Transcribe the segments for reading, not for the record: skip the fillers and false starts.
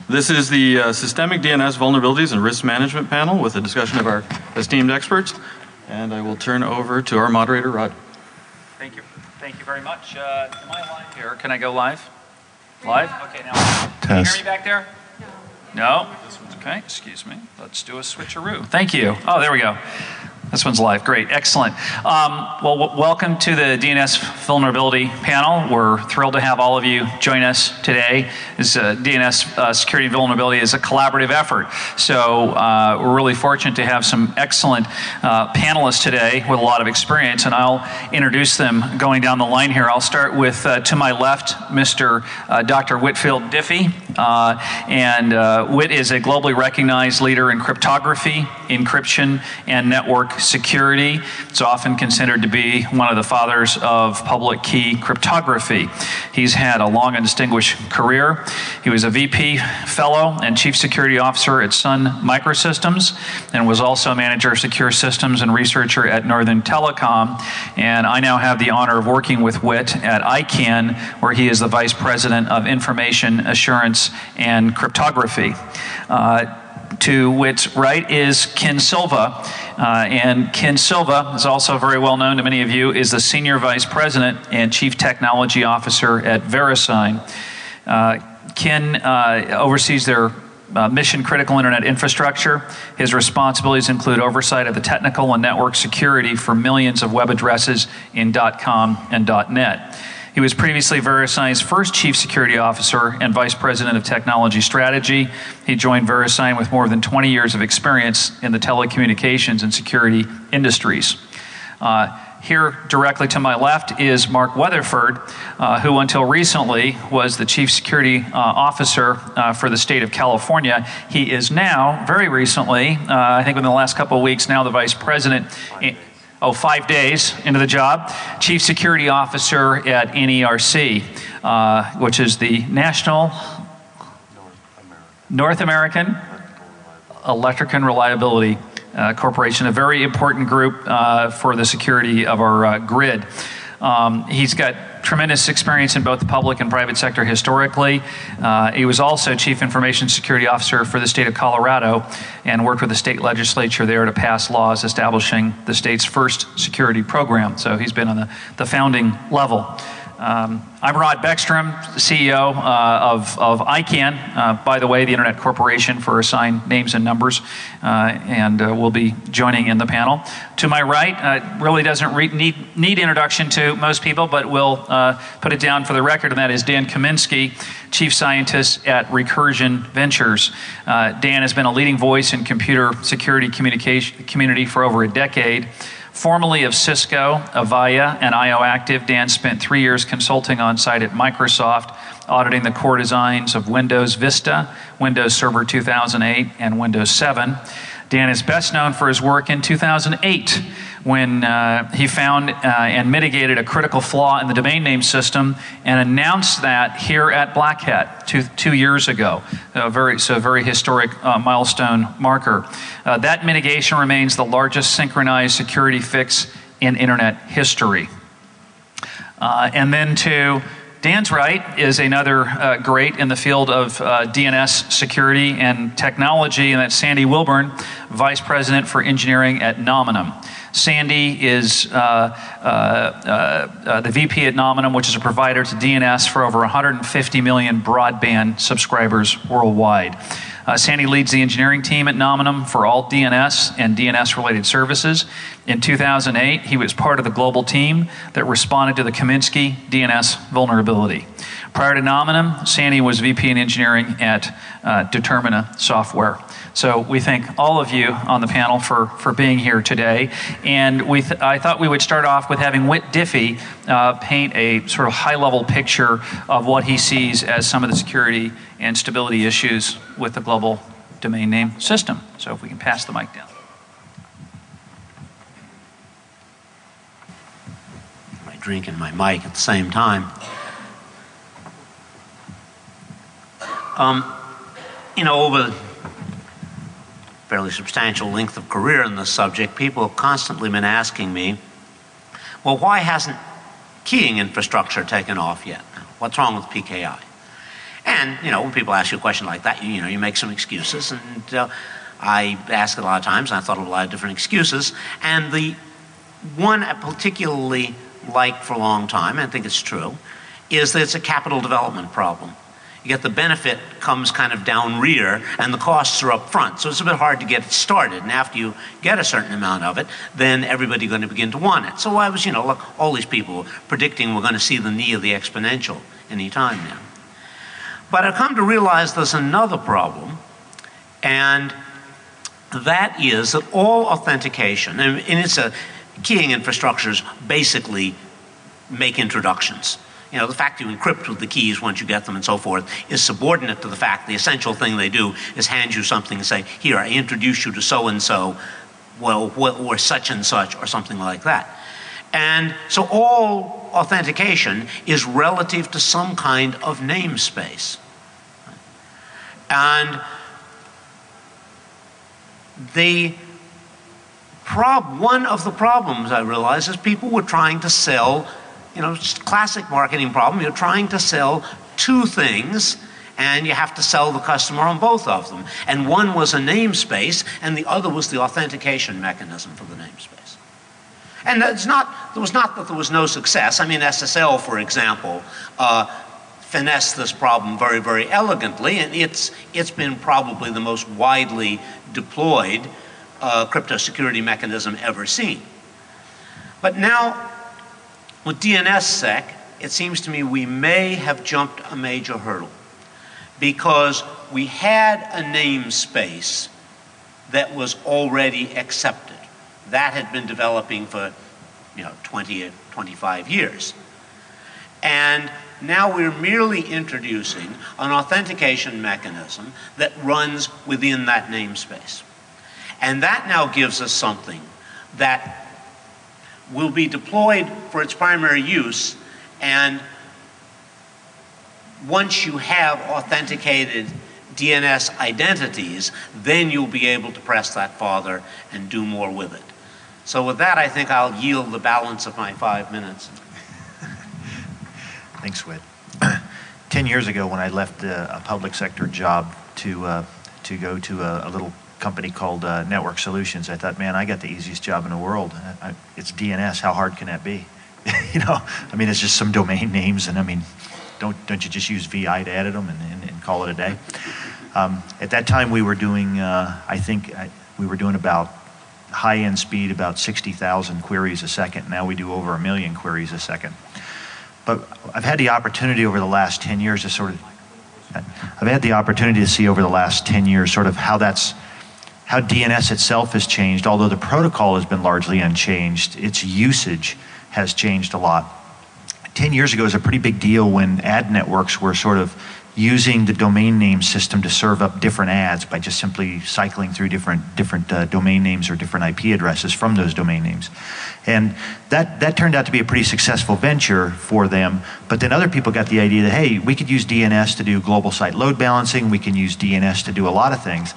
This is the Systemic DNS Vulnerabilities and Risk Management panel with a discussion of our esteemed experts. And I will turn over to our moderator, Rod. Thank you. Thank you very much. Am I live here? Can I go live? Live? Okay, now. Can you hear me back there? No? Okay, excuse me. Let's do a switcheroo. Thank you. Oh, there we go. This one's live. Great. Excellent. Well, welcome to the DNS Vulnerability Panel. We're thrilled to have all of you join us today. This DNS Security and Vulnerability is a collaborative effort. So we're really fortunate to have some excellent panelists today with a lot of experience, and I'll introduce them going down the line here. I'll start with, to my left, Mr. Dr. Whitfield Diffie. Whit is a globally recognized leader in cryptography, encryption, and network security. It's often considered to be one of the fathers of public key cryptography. He's had a long and distinguished career. He was a VP fellow and Chief Security Officer at Sun Microsystems, and was also a manager of secure systems and researcher at Northern Telecom. And I now have the honor of working with Whit at ICANN, where he is the Vice President of Information Assurance and Cryptography. To Whit's right is Ken Silva, and Ken Silva is also very well known to many of you, is the Senior Vice President and Chief Technology Officer at VeriSign. Ken oversees their mission-critical internet infrastructure. His responsibilities include oversight of the technical and network security for millions of web addresses in .com and .net. He was previously VeriSign's first Chief Security Officer and Vice President of Technology Strategy. He joined VeriSign with more than 20 years of experience in the telecommunications and security industries. Here, directly to my left, is Mark Weatherford, who until recently was the Chief Security Officer for the state of California. He is now, very recently, I think within the last couple of weeks, now the Vice President. 5 days into the job, Chief Security Officer at NERC, which is the National North American Electric and Reliability Corporation, a very important group for the security of our grid. He's got tremendous experience in both the public and private sector historically. He was also Chief Information Security Officer for the state of Colorado and worked with the state legislature there to pass laws establishing the state's first security program. So he's been on the founding level. I'm Rod Beckstrom, CEO of ICANN, by the way, the Internet Corporation for assigned names and numbers, and will be joining in the panel. To my right, really doesn't need introduction to most people, but we'll put it down for the record, and that is Dan Kaminsky, Chief Scientist at Recursion Ventures. Dan has been a leading voice in computer security community for over a decade. Formerly of Cisco, Avaya, and IOActive, Dan spent 3 years consulting on site at Microsoft, auditing the core designs of Windows Vista, Windows Server 2008, and Windows 7. Dan is best known for his work in 2008 when he found and mitigated a critical flaw in the domain name system and announced that here at Blackhat two years ago. A very historic milestone marker. That mitigation remains the largest synchronized security fix in internet history. And then to Dan's right is another great in the field of DNS security and technology, and that's Sandy Wilburn, Vice President for Engineering at Nominum. Sandy is the VP at Nominum, which is a provider to DNS for over 150 million broadband subscribers worldwide. Sandy leads the engineering team at Nominum for all DNS and DNS-related services. In 2008, he was part of the global team that responded to the Kaminsky DNS vulnerability. Prior to Nominum, Sandy was VP in engineering at Determina Software. So we thank all of you on the panel for being here today. And I thought we would start off with having Whit Diffie paint a sort of high-level picture of what he sees as some of the security and stability issues with the global domain name system. So if we can pass the mic down. My drink and my mic at the same time. Over the fairly substantial length of career in this subject, people have constantly been asking me, well, why hasn't keying infrastructure taken off yet? What's wrong with PKI? And And, when people ask you a question like that, you make some excuses. And I ask it a lot of times, and I thought of a lot of different excuses. And the one I particularly liked for a long time, and I think it's true, is that it's a capital development problem. You get the benefit comes kind of down rear, and the costs are up front. So it's a bit hard to get it started. And after you get a certain amount of it, then everybody's going to begin to want it. So I was, look, all these people predicting we're going to see the knee of the exponential any time now. But I've come to realize there's another problem, and that is that all authentication, and it's keying infrastructures basically make introductions. The fact you encrypt with the keys once you get them and so forth is subordinate to the fact the essential thing they do is hand you something and say, here, I introduce you to so-and-so, or such and such, or something like that. And so all authentication is relative to some kind of namespace. And one of the problems I realized is people were trying to sell, just classic marketing problem. You're trying to sell two things, and you have to sell the customer on both of them. And one was a namespace, and the other was the authentication mechanism for the namespace. And it was not that there was no success. I mean, SSL, for example, finessed this problem very, very elegantly, and it's been probably the most widely deployed crypto security mechanism ever seen. But now, with DNSSEC, it seems to me we may have jumped a major hurdle, because we had a namespace that was already accepted. That had been developing for 20 or 25 years. And now we're merely introducing an authentication mechanism that runs within that namespace. And that now gives us something that will be deployed for its primary use, and once you have authenticated DNS identities, then you'll be able to press that farther and do more with it. So with that, I think I'll yield the balance of my 5 minutes. Thanks, Whit. 10 years ago, when I left a public sector job to go to a little company called Network Solutions, I thought, man, I got the easiest job in the world. It's DNS. How hard can that be? It's just some domain names, and don't you just use VI to edit them and call it a day? At that time, we were doing, we were doing about high-end speed, about 60,000 queries a second. Now we do over 1 million queries a second. But I've had the opportunity over the last 10 years to see over the last 10 years sort of how DNS itself has changed. Although the protocol has been largely unchanged, its usage has changed a lot. 10 years ago, it was a pretty big deal when ad networks were sort of using the domain name system to serve up different ads by just simply cycling through different domain names or different IP addresses from those domain names. And that turned out to be a pretty successful venture for them. But then other people got the idea that, hey, we could use DNS to do global site load balancing. We can use DNS to do a lot of things.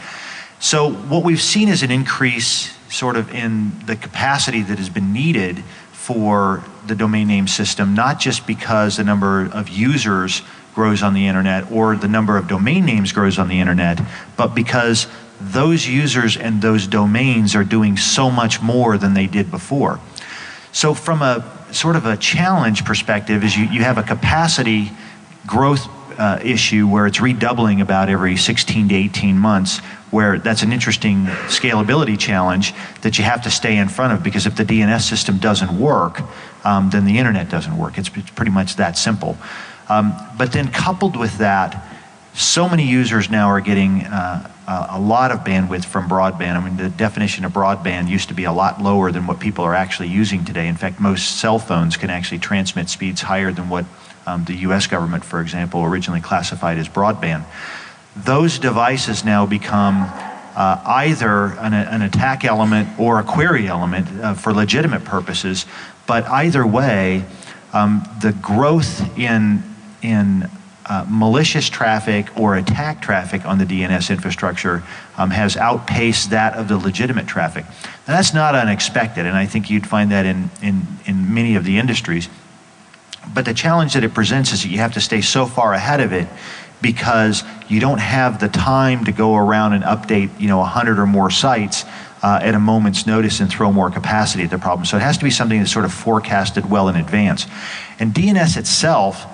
So what we've seen is an increase sort of in the capacity that has been needed for the domain name system, not just because the number of users grows on the internet or the number of domain names grows on the internet, but because those users and those domains are doing so much more than they did before. So from a sort of a challenge perspective is you have a capacity growth issue where it's redoubling about every 16 to 18 months, where that's an interesting scalability challenge that you have to stay in front of, because if the DNS system doesn't work, then the internet doesn't work. It's pretty much that simple. But then coupled with that, so many users now are getting a lot of bandwidth from broadband. I mean, the definition of broadband used to be a lot lower than what people are actually using today. In fact, most cell phones can actually transmit speeds higher than what the US government, for example, originally classified as broadband. Those devices now become either an attack element or a query element for legitimate purposes, but either way, the growth in malicious traffic or attack traffic on the DNS infrastructure has outpaced that of the legitimate traffic. Now, that's not unexpected, and I think you'd find that in many of the industries. But the challenge that it presents is that you have to stay so far ahead of it because you don't have the time to go around and update 100 or more sites at a moment's notice and throw more capacity at the problem. So it has to be something that's sort of forecasted well in advance. And DNS itself,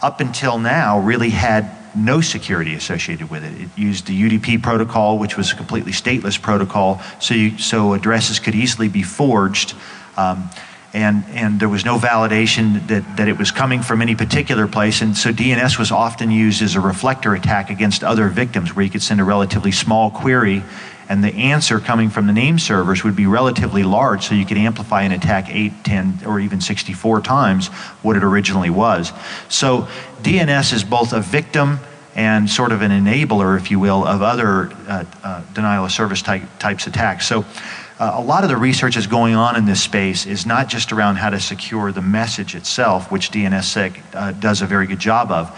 up until now, really had no security associated with it. It used the UDP protocol, which was a completely stateless protocol, so addresses could easily be forged, and there was no validation that it was coming from any particular place, and so DNS was often used as a reflector attack against other victims, where you could send a relatively small query, and the answer coming from the name servers would be relatively large, so you could amplify an attack 8, 10, or even 64 times what it originally was. So DNS is both a victim and sort of an enabler, if you will, of other denial of service types attacks. So a lot of the research that's going on in this space is not just around how to secure the message itself, which DNSSEC does a very good job of,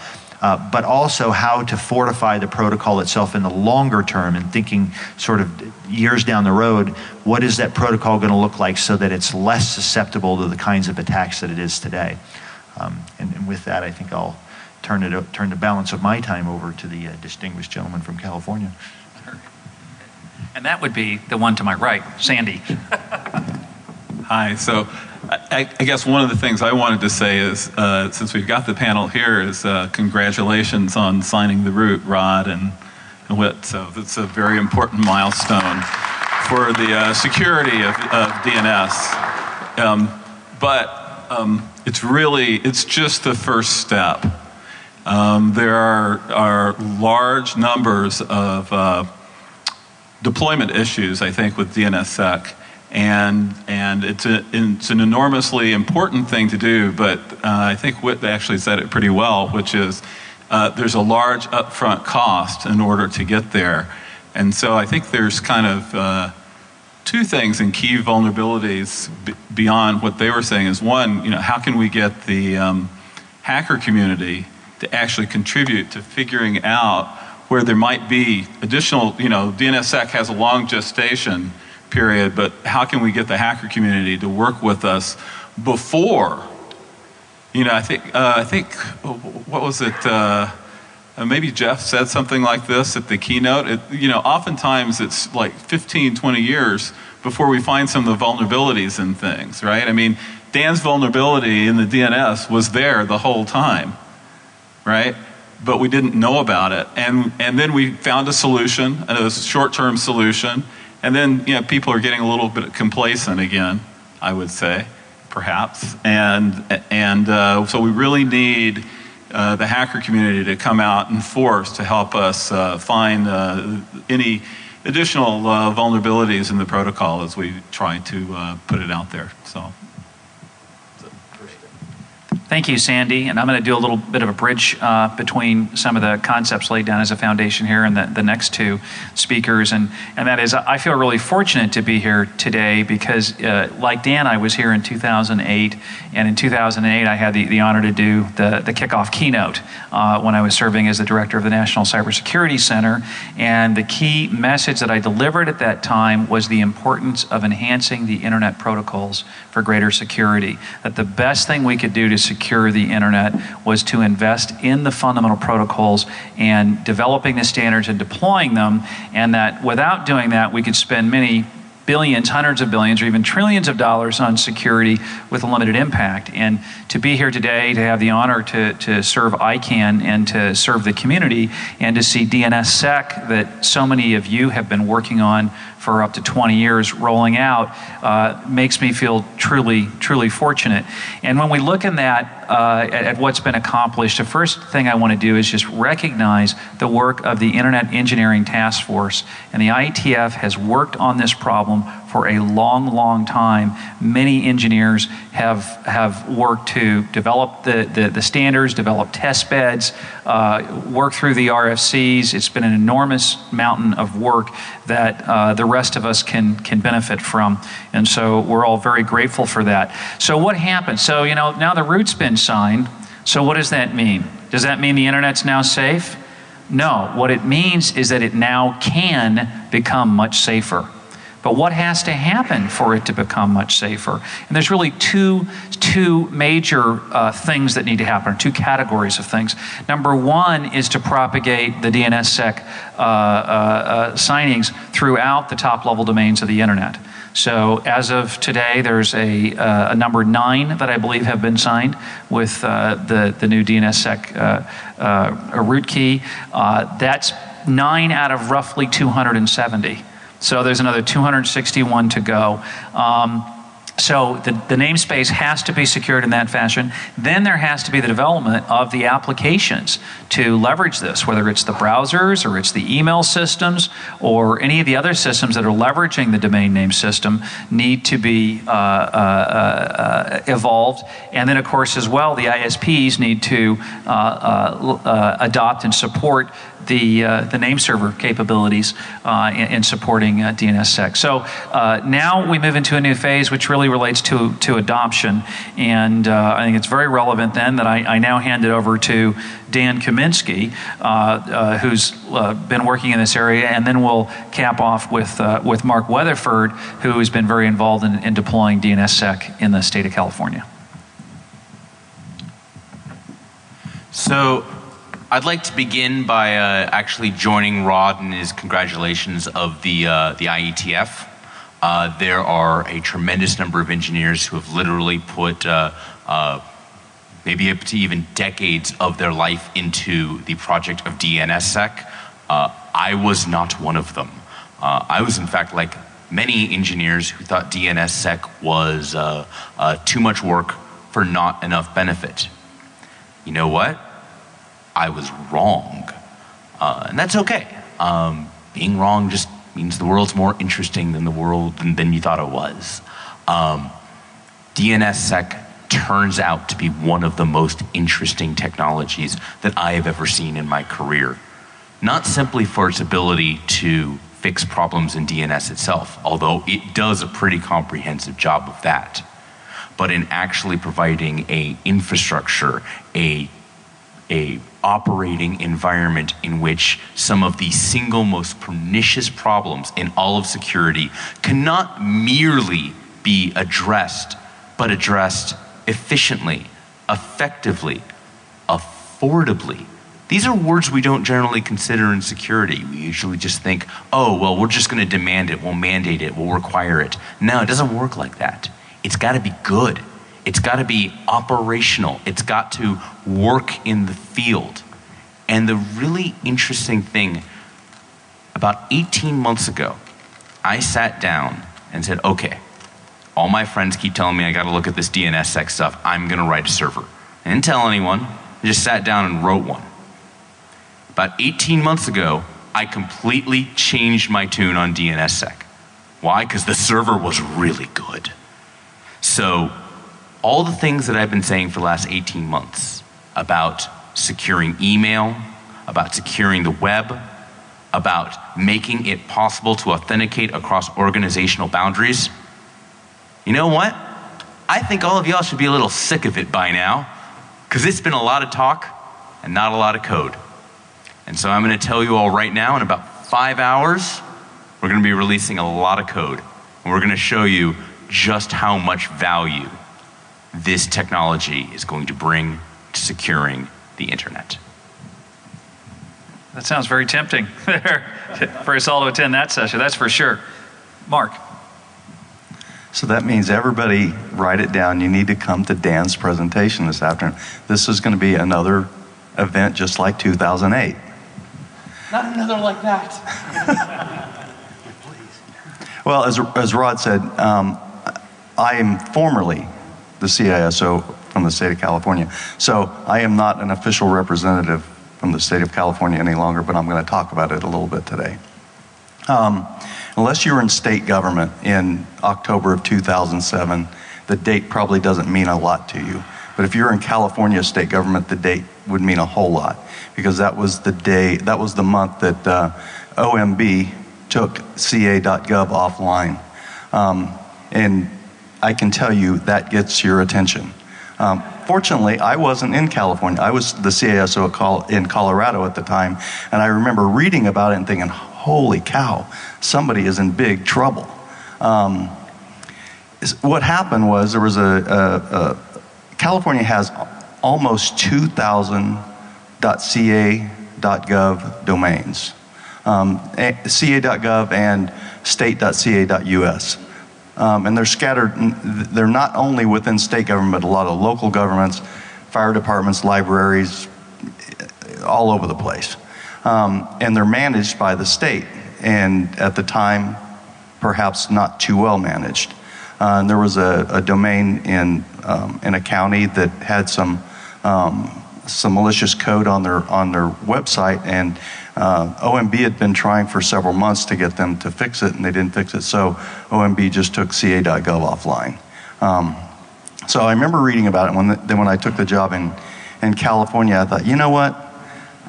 but also how to fortify the protocol itself in the longer term, and thinking sort of years down the road, what is that protocol going to look like so that it's less susceptible to the kinds of attacks that it is today. And with that, I think I'll turn the balance of my time over to the distinguished gentleman from California. And that would be the one to my right, Sandy. Hi. So I guess one of the things I wanted to say is, since we've got the panel here, is congratulations on signing the root, Rod and Whit. So that's a very important milestone for the security of DNS. It's just the first step. There are large numbers of deployment issues, I think, with DNSSEC. And it's an enormously important thing to do, but I think Whit actually said it pretty well, which is there's a large upfront cost in order to get there. And so I think there's kind of two things in key vulnerabilities beyond what they were saying. Is one, how can we get the hacker community to actually contribute to figuring out where there might be additional, DNSSEC has a long gestation period, but how can we get the hacker community to work with us before? I think what was it? Maybe Jeff said something like this at the keynote. Oftentimes it's like 15, 20 years before we find some of the vulnerabilities in things, right? I mean, Dan's vulnerability in the DNS was there the whole time, right? But we didn't know about it, and then we found a solution, a short-term solution. And then, people are getting a little bit complacent again, I would say, perhaps. So we really need the hacker community to come out in force to help us find any additional vulnerabilities in the protocol as we try to put it out there. So. Thank you, Sandy. And I'm going to do a little bit of a bridge between some of the concepts laid down as a foundation here and the next two speakers. And that is, I feel really fortunate to be here today because, like Dan, I was here in 2008. And in 2008, I had the honor to do the kickoff keynote when I was serving as the director of the National Cybersecurity Center. And the key message that I delivered at that time was the importance of enhancing the internet protocols for greater security. That the best thing we could do to secure the internet was to invest in the fundamental protocols and developing the standards and deploying them, and that without doing that, we could spend many billions, hundreds of billions, or even trillions of dollars on security with a limited impact. And to be here today, to have the honor to serve ICANN and to serve the community, and to see DNSSEC that so many of you have been working on for up to 20 years rolling out, makes me feel truly, truly fortunate. And when we look in that, at what's been accomplished, the first thing I want to do is just recognize the work of the Internet Engineering Task Force. And the IETF has worked on this problem for a long, long time. Many engineers have worked to develop the standards, develop test beds, work through the RFCs. It's been an enormous mountain of work that the rest of us can benefit from. And so we're all very grateful for that. So what happened? So, now the root's been signed. So what does that mean? Does that mean the internet's now safe? No. What it means is that it now can become much safer. But what has to happen for it to become much safer? And there's really two major things that need to happen, two categories of things. Number one is to propagate the DNSSEC signings throughout the top-level domains of the internet. So as of today, there's a number 9 that I believe have been signed with the new DNSSEC root key. That's 9 out of roughly 270. So there's another 261 to go. So the namespace has to be secured in that fashion. Then there has to be the development of the applications to leverage this, whether it's the browsers or it's the email systems or any of the other systems that are leveraging the domain name system need to be evolved. And then, of course, as well, the ISPs need to adopt and support the name server capabilities in supporting DNSSEC. So now we move into a new phase which really relates to adoption, and I think it's very relevant then that I now hand it over to Dan Kaminsky, who's been working in this area, and then we'll cap off with Mark Weatherford, who has been very involved in deploying DNSSEC in the state of California. So I'd like to begin by actually joining Rod in his congratulations of the IETF. There are a tremendous number of engineers who have literally put maybe up to even decades of their life into the project of DNSSEC. I was not one of them. I was, in fact, like many engineers who thought DNSSEC was too much work for not enough benefit. You know what? I was wrong. And that's okay. Being wrong just means the world's more interesting than than you thought it was. DNSSEC turns out to be one of the most interesting technologies that I have ever seen in my career. Not simply for its ability to fix problems in DNS itself, although it does a pretty comprehensive job of that, but in actually providing a infrastructure, a operating environment in which some of the single most pernicious problems in all of security cannot merely be addressed, but addressed efficiently, effectively, affordably. These are words we don't generally consider in security. We usually just think, oh, well, we're just going to demand it, we'll mandate it, we'll require it. No, it doesn't work like that. It's got to be good. It's got to be operational. It's got to work in the field. And the really interesting thing, about 18 months ago, I sat down and said, okay, all my friends keep telling me I got to look at this DNSSEC stuff. I'm going to write a server. I didn't tell anyone. I just sat down and wrote one. About 18 months ago, I completely changed my tune on DNSSEC. Why? Because the server was really good. So all the things that I've been saying for the last 18 months about securing email, about securing the web, about making it possible to authenticate across organizational boundaries, you know what? I think all of y'all should be a little sick of it by now, because it's been a lot of talk and not a lot of code. And so I'm going to tell you all right now, in about 5 hours, we're going to be releasing a lot of code. And we're going to show you just how much value this technology is going to bring to securing the internet. That sounds very tempting for us all to attend that session, that's for sure. Mark. So that means everybody write it down. You need to come to Dan's presentation this afternoon. This is going to be another event just like 2008. Not another like that. Well, as Rod said, I am formerly the CISO from the state of California. So I am not an official representative from the state of California any longer, but I'm going to talk about it a little bit today. Unless you were in state government in October of 2007, the date probably doesn't mean a lot to you. But if you're in California state government, the date would mean a whole lot, because that was the day, that was the month that OMB took ca.gov offline. And I can tell you that gets your attention. Fortunately, I wasn't in California. I was the CISO in Colorado at the time, and I remember reading about it and thinking, holy cow, somebody is in big trouble. What happened was there was California has almost 2,000 .ca.gov domains, ca.gov and state.ca.us. And they're scattered, they're not only within state government, but a lot of local governments, fire departments, libraries, all over the place. And they're managed by the state, and at the time, perhaps not too well managed. And there was a domain in a county that had some malicious code on their website, and OMB had been trying for several months to get them to fix it, and they didn't fix it, so OMB just took ca.gov offline. So I remember reading about it when I took the job in California. I thought, you know what,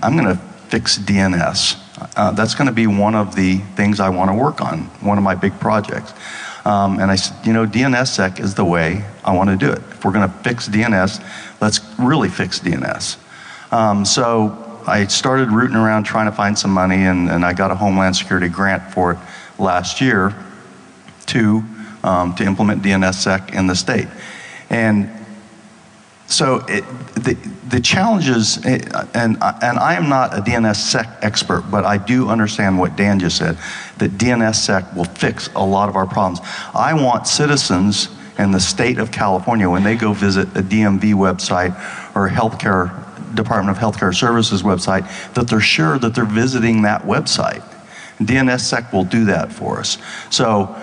I'm going to fix DNS. That's going to be one of the things I want to work on, one of my big projects. And I said, you know, DNSSEC is the way I want to do it. If we're going to fix DNS, let's really fix DNS. So I started rooting around trying to find some money, and I got a Homeland Security grant for it last year to implement DNSSEC in the state. And so the challenges, and I am not a DNSSEC expert, but I do understand what Dan just said, that DNSSEC will fix a lot of our problems. I want citizens in the state of California, when they go visit a DMV website or a Department of Healthcare Services website, that they're sure that they're visiting that website. DNSSEC will do that for us. So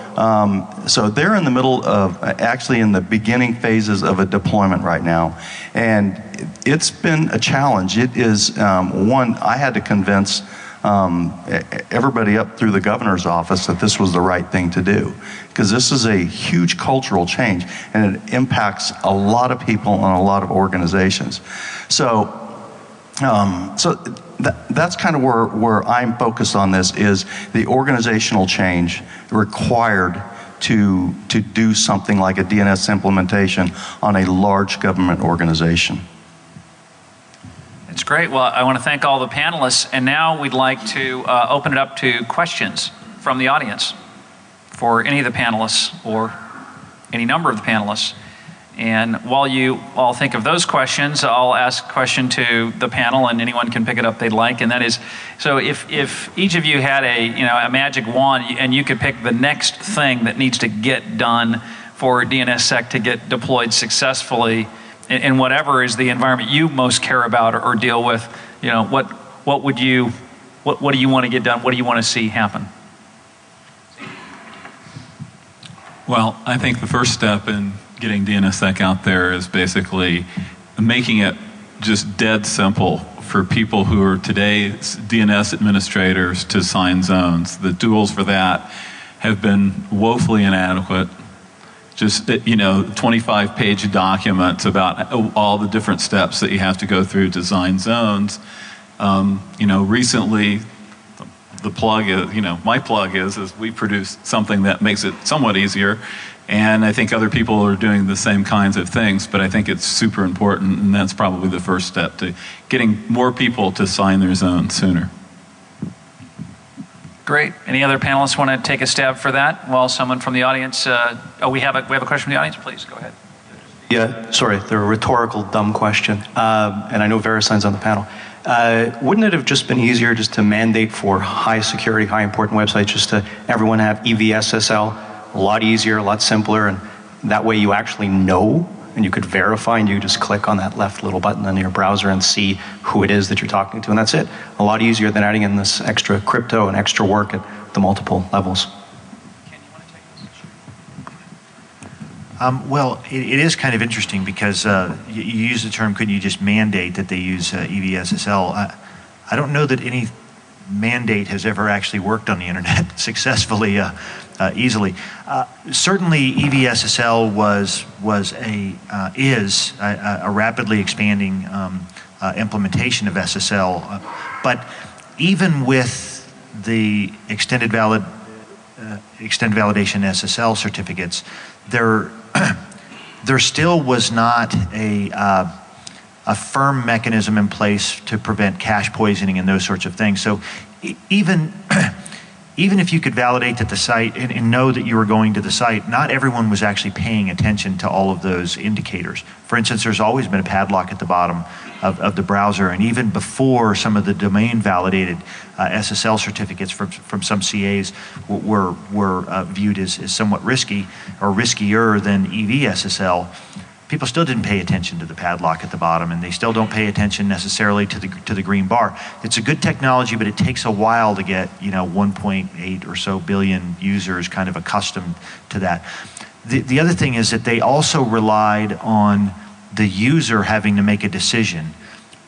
they're in the middle of, actually in the beginning phases of a deployment right now. And it's been a challenge. It is, one, I had to convince everybody up through the governor's office that this was the right thing to do. Because this is a huge cultural change, and it impacts a lot of people and a lot of organizations. So that's kind of where I'm focused on this, is the organizational change required to do something like a DNS implementation on a large government organization. It's great. Well, I want to thank all the panelists, and now we'd like to open it up to questions from the audience for any of the panelists or any number of the panelists. And while you all think of those questions, I'll ask a question to the panel, and anyone can pick it up they'd like. And that is, so if each of you had a magic wand and you could pick the next thing that needs to get done for DNSSEC to get deployed successfully in whatever is the environment you most care about or deal with, what do you want to get done? What do you want to see happen? Well, I think the first step in getting DNSSEC out there is basically making it just dead simple for people who are today's DNS administrators to sign zones. The tools for that have been woefully inadequate. Just, 25-page documents about all the different steps that you have to go through to sign zones. Recently, the plug is, my plug is we produce something that makes it somewhat easier. And I think other people are doing the same kinds of things, but I think it's super important, and that's probably the first step to getting more people to sign their zone sooner. Great. Any other panelists want to take a stab for that? While someone from the audience, we have a question from the audience. Please go ahead. Yeah, sorry, they're a rhetorical, dumb question, and I know VeriSign's on the panel. Wouldn't it have just been easier just to mandate for high security, high important websites, just to everyone have EVSSL? A lot easier, a lot simpler, and that way you actually know, and you could verify, and you just click on that left little button on your browser and see who it is that you're talking to, and that's it. A lot easier than adding in this extra crypto and extra work at the multiple levels. Ken, you want to take this? Well, it is kind of interesting because you use the term, couldn't you just mandate that they use EVSSL? I don't know that any mandate has ever actually worked on the internet successfully easily. Certainly EVSSL is a rapidly expanding implementation of SSL, but even with the extended validation SSL certificates, there still was not a firm mechanism in place to prevent cache poisoning and those sorts of things. So even even if you could validate that the site and know that you were going to the site, not everyone was actually paying attention to all of those indicators. For instance, there's always been a padlock at the bottom of the browser, and even before some of the domain validated SSL certificates from some CAs were viewed as somewhat risky or riskier than EV SSL, people still didn't pay attention to the padlock at the bottom, and they still don't pay attention necessarily to the green bar. It's a good technology, but it takes a while to get 1.8 or so billion users kind of accustomed to that. The other thing is that they also relied on the user having to make a decision.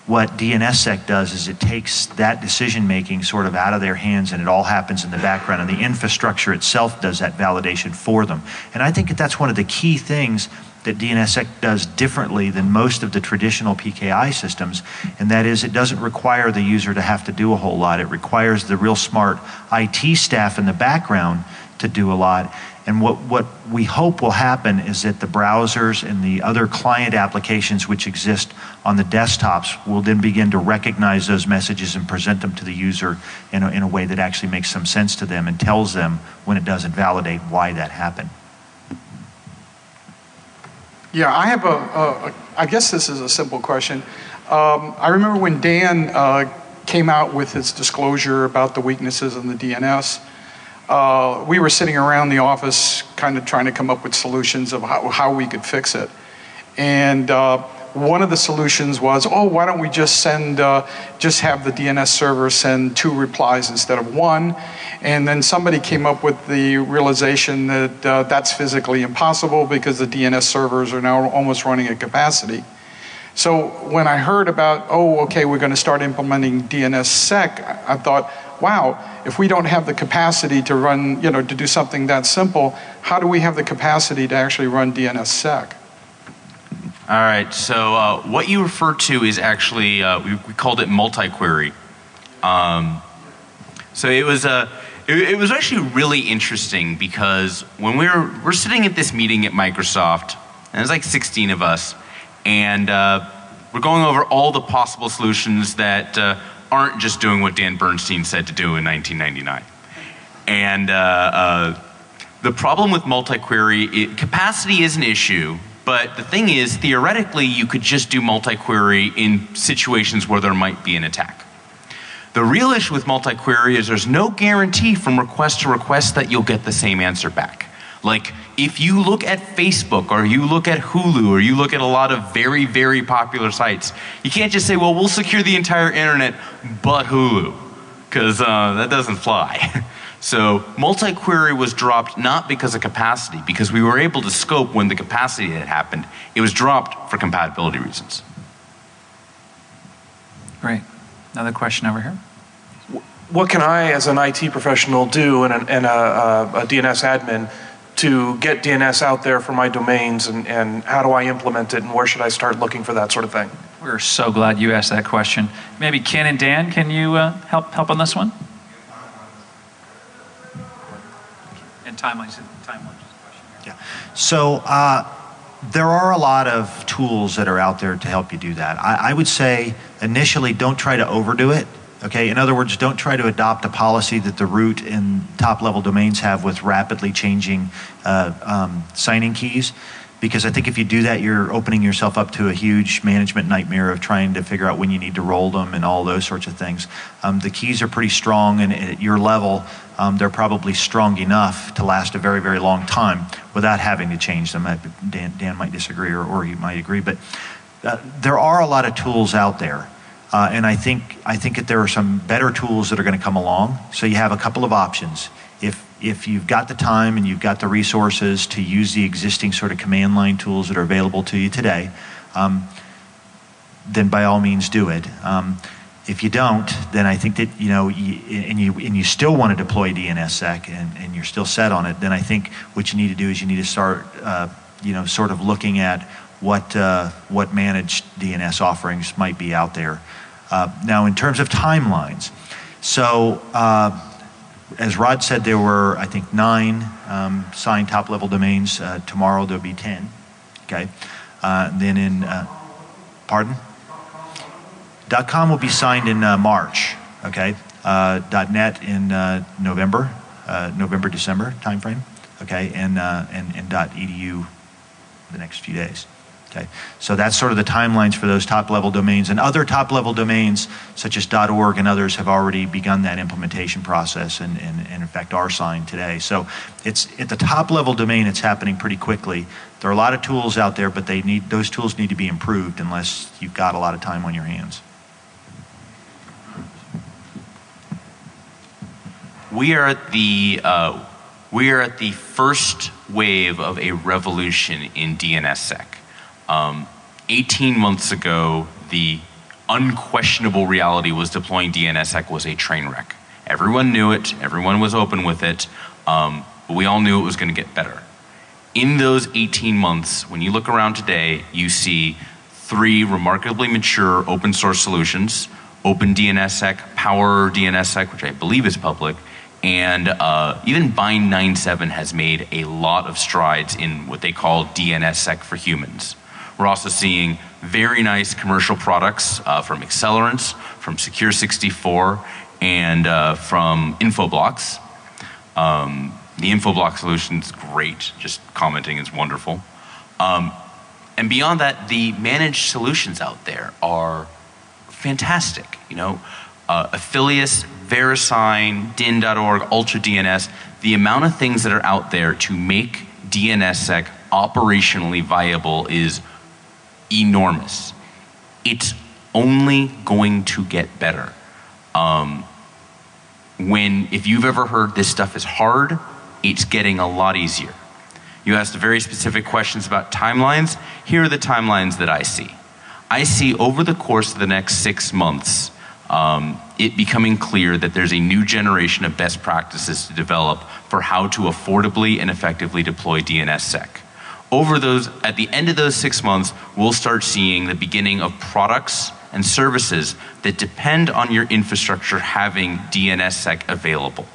What DNSSEC does is it takes that decision making sort of out of their hands, and it all happens in the background, and the infrastructure itself does that validation for them. And I think that that's one of the key things that DNSSEC does differently than most of the traditional PKI systems, and that is it doesn't require the user to have to do a whole lot. It requires the real smart IT staff in the background to do a lot. And what we hope will happen is that the browsers and the other client applications which exist on the desktops will then begin to recognize those messages and present them to the user in a way that actually makes some sense to them and tells them when it doesn't validate why that happened. Yeah, I have I guess this is a simple question. I remember when Dan came out with his disclosure about the weaknesses in the DNS, we were sitting around the office kind of trying to come up with solutions of how we could fix it. And one of the solutions was, oh, why don't we just send, just have the DNS server send 2 replies instead of 1. And then somebody came up with the realization that that's physically impossible because the DNS servers are now almost running at capacity. So when I heard about, oh, okay, we're going to start implementing DNSSEC, I thought, wow, if we don't have the capacity to run, to do something that simple, how do we have the capacity to actually run DNSSEC? All right, so what you refer to is actually, we called it multi-query. So it was actually really interesting because when we're sitting at this meeting at Microsoft, and there's like 16 of us, and we're going over all the possible solutions that aren't just doing what Dan Bernstein said to do in 1999. And the problem with multi-query, capacity is an issue, but the thing is, theoretically, you could just do multi-query in situations where there might be an attack. The real issue with multi-query is there's no guarantee from request to request that you'll get the same answer back. Like, if you look at Facebook, or you look at Hulu, or you look at a lot of very, very popular sites, you can't just say, well, we'll secure the entire internet but Hulu, because that doesn't fly. So multi-query was dropped not because of capacity, because we were able to scope when the capacity had happened. It was dropped for compatibility reasons. Great. Another question over here. What can I, as an IT professional, do and a DNS admin to get DNS out there for my domains, and how do I implement it, and where should I start looking for that sort of thing? We're so glad you asked that question. Maybe Ken and Dan, can you help on this one? And timelines. Yeah. So there are a lot of tools that are out there to help you do that. I would say initially don't try to overdo it. Okay, in other words, don't try to adopt a policy that the root and top-level domains have with rapidly changing signing keys, because I think if you do that, you're opening yourself up to a huge management nightmare of trying to figure out when you need to roll them and all those sorts of things. The keys are pretty strong, and at your level, they're probably strong enough to last a very, very long time without having to change them. Dan might disagree, or you might agree, but there are a lot of tools out there. And I think that there are some better tools that are going to come along. So you have a couple of options. If you've got the time and you've got the resources to use the existing sort of command line tools that are available to you today, then by all means do it. If you don't, then I think that you still want to deploy DNSSEC and you're still set on it, then I think what you need to do is you need to start sort of looking at what managed DNS offerings might be out there. Now, in terms of timelines, so as Rod said, there were, I think, 9 signed top-level domains. Tomorrow there'll be 10. Okay. Then in, pardon? .com will be signed in March. Okay. .net in November, December timeframe, okay, and .edu the next few days. Okay, so that's sort of the timelines for those top-level domains, and other top-level domains such as .org and others have already begun that implementation process, and in fact are signed today. So it's at the top-level domain, it's happening pretty quickly. There are a lot of tools out there, but those tools need to be improved unless you've got a lot of time on your hands. We are at the first wave of a revolution in DNSSEC. 18 months ago, the unquestionable reality was deploying DNSSEC was a train wreck. Everyone knew it, everyone was open with it, but we all knew it was going to get better. In those 18 months, when you look around today, you see 3 remarkably mature open source solutions, Open DNSSEC, Power DNSSEC, which I believe is public, and even Bind 9.7 has made a lot of strides in what they call DNSSEC for humans. We're also seeing very nice commercial products from Accelerants, from Secure64, and from Infoblox. The Infoblox solution is great, just commenting is wonderful. And beyond that, the managed solutions out there are fantastic. You know, Affilius, VeriSign, DIN.org, UltraDNS, the amount of things that are out there to make DNSSEC operationally viable is enormous. It's only going to get better. If you've ever heard this stuff is hard, it's getting a lot easier. You asked very specific questions about timelines. Here are the timelines that I see. I see over the course of the next 6 months, it becoming clear that there's a new generation of best practices to develop for how to affordably and effectively deploy DNSSEC. At the end of those 6 months, we'll start seeing the beginning of products and services that depend on your infrastructure having DNSSEC available.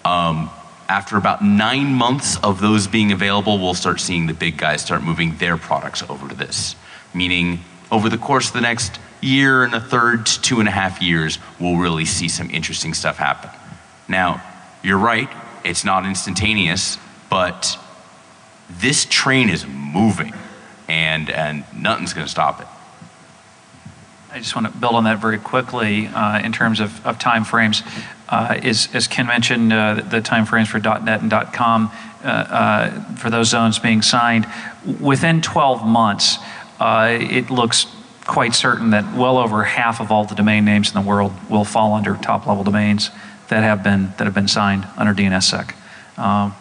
After about 9 months of those being available, we'll start seeing the big guys start moving their products over to this. Meaning, over the course of the next year and a third to 2.5 years, we'll really see some interesting stuff happen. Now, you're right, it's not instantaneous, but this train is moving, and nothing's going to stop it. I just want to build on that very quickly in terms of time frames. As Ken mentioned, the time frames for .net and .com for those zones being signed, within 12 months, it looks quite certain that well over half of all the domain names in the world will fall under top-level domains that have been signed under DNSSEC,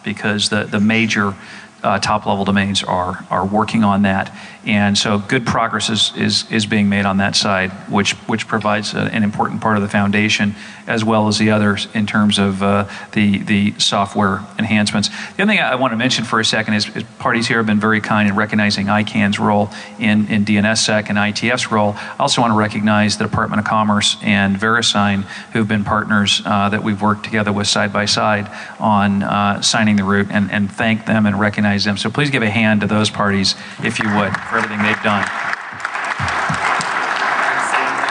because the major top-level domains are working on that, and so good progress is being made on that side, which provides an important part of the foundation, as well as the others in terms of the software enhancements. The other thing I want to mention for a second is parties here have been very kind in recognizing ICANN's role in DNSSEC and IETF's role. I also want to recognize the Department of Commerce and VeriSign, who've been partners that we've worked together with side by side on signing the route, and thank them and recognize them. So please give a hand to those parties, if you would, for everything they've done.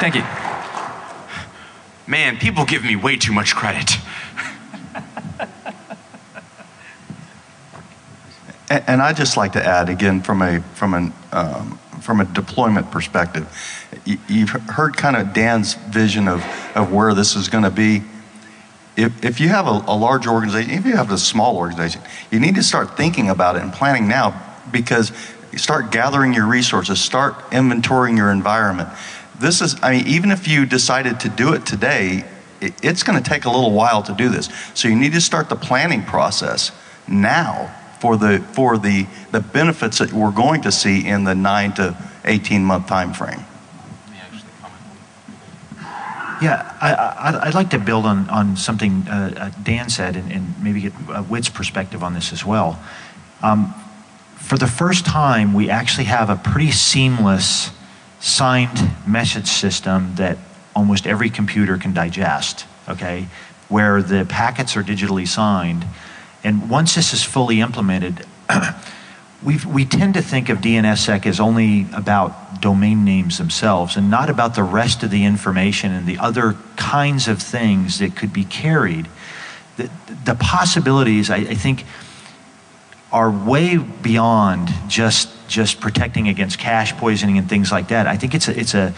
Thank you. Man, people give me way too much credit. And I'd just like to add again from a deployment perspective. You've heard kind of Dan's vision of where this is going to be. If you have a large organization, if you have a small organization, you need to start thinking about it and planning now, because you start gathering your resources, start inventorying your environment. This is, I mean, even if you decided to do it today, it's going to take a little while to do this. So you need to start the planning process now for the benefits that we're going to see in the 9 to 18 month time frame. Yeah, I'd like to build on something Dan said, and maybe get Whit's perspective on this as well. For the first time, we actually have a pretty seamless signed message system that almost every computer can digest, okay, where the packets are digitally signed. And once this is fully implemented, we tend to think of DNSSEC as only about domain names themselves and not about the rest of the information and the other kinds of things that could be carried. The possibilities, I think, are way beyond just protecting against cache poisoning and things like that. I think it's a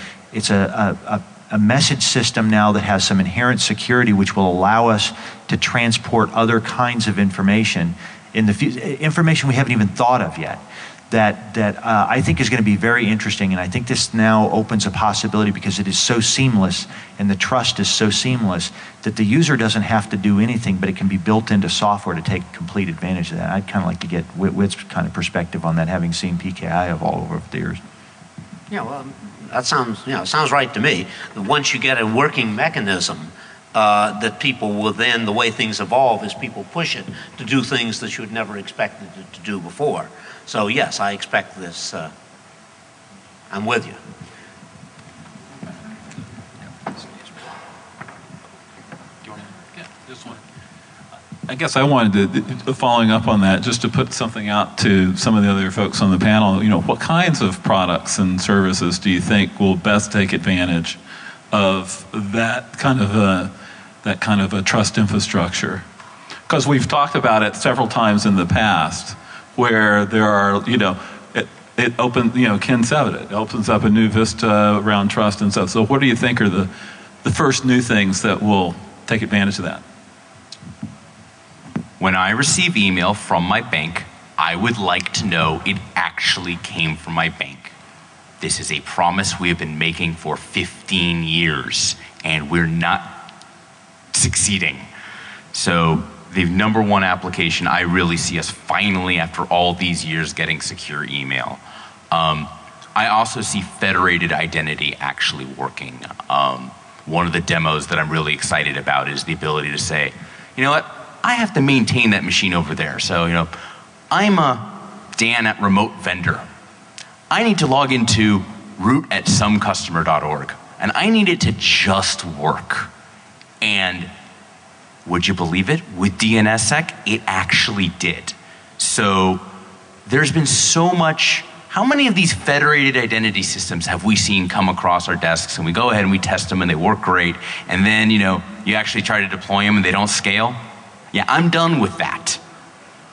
message system now that has some inherent security, which will allow us to transport other kinds of information in the future, information we haven't even thought of yet. That I think is going to be very interesting, and I think this now opens a possibility because it is so seamless and the trust is so seamless that the user doesn't have to do anything, but it can be built into software to take complete advantage of that. I'd kind of like to get Whit's kind of perspective on that, having seen PKI evolve over the years. Yeah, well, that sounds right to me. Once you get a working mechanism, that people will then, the way things evolve is people push it to do things that you had never expected it to do before. So yes, I expect this. I'm with you. I guess I wanted to, following up on that, just to put something out to some of the other folks on the panel. You know, what kinds of products and services do you think will best take advantage of that kind of a trust infrastructure? Because we've talked about it several times in the past, where there are, you know, it opens, you know, Ken said it opens up a new vista around trust and stuff. So what do you think are the first new things that will take advantage of that? When I receive email from my bank, I would like to know it actually came from my bank. This is a promise we have been making for 15 years, and we're not succeeding. So the number one application I really see us finally, after all these years, getting secure email. I also see federated identity actually working. One of the demos that I'm really excited about is the ability to say, you know what, I have to maintain that machine over there. So, you know, I'm a Dan at remote vendor. I need to log into root@somecustomer.org, and I need it to just work. And would you believe it? With DNSSEC, it actually did. So there's been so much. How many of these federated identity systems have we seen come across our desks and we go ahead and we test them and they work great, and then, you know, you actually try to deploy them and they don't scale? Yeah, I'm done with that.